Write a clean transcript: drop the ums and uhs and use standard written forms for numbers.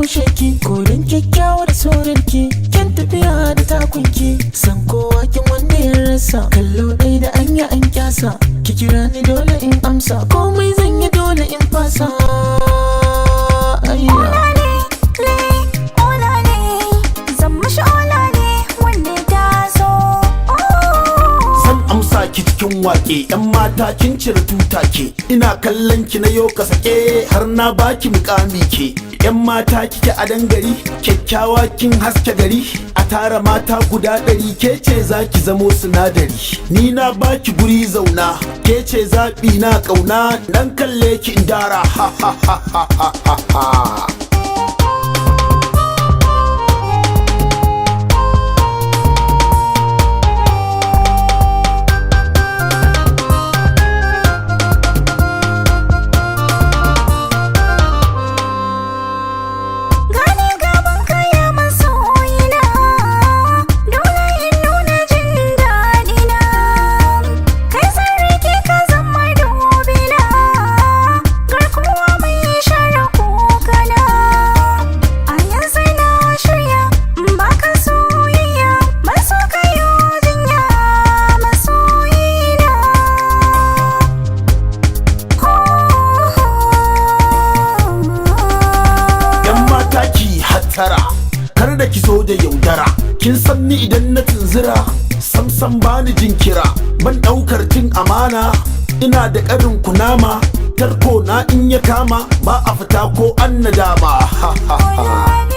kushe ki, korin kyakkyawar suranki, kyan tafiya da takunki, san kowa kin wanda ya rasa, kallo ɗaya da anya an kyasa, ki kira ni dole in amsa, komai zan yi dole in fasa. Ki cikin wake yan mata kin cire tuta ke, ina kallon ki na yau ka sake har na baki mukami ke. Yan mata kike a dangari, kyakkyawa kin haske gari, a tara mata guda 100 ke ce zaki zamo sinadari. Ni na baki guri zauna, ke ce zaɓi na ƙauna, dan kalle ki in dara ha ha ha ha ha ha. Kar da ki zo da yaudara, kin san ni idan na tunzura, samsam bani jinkira, ban ɗaukar cin amana, ina da ƙarin kunama, tarko na in ya kama ba a fita ko an nadama.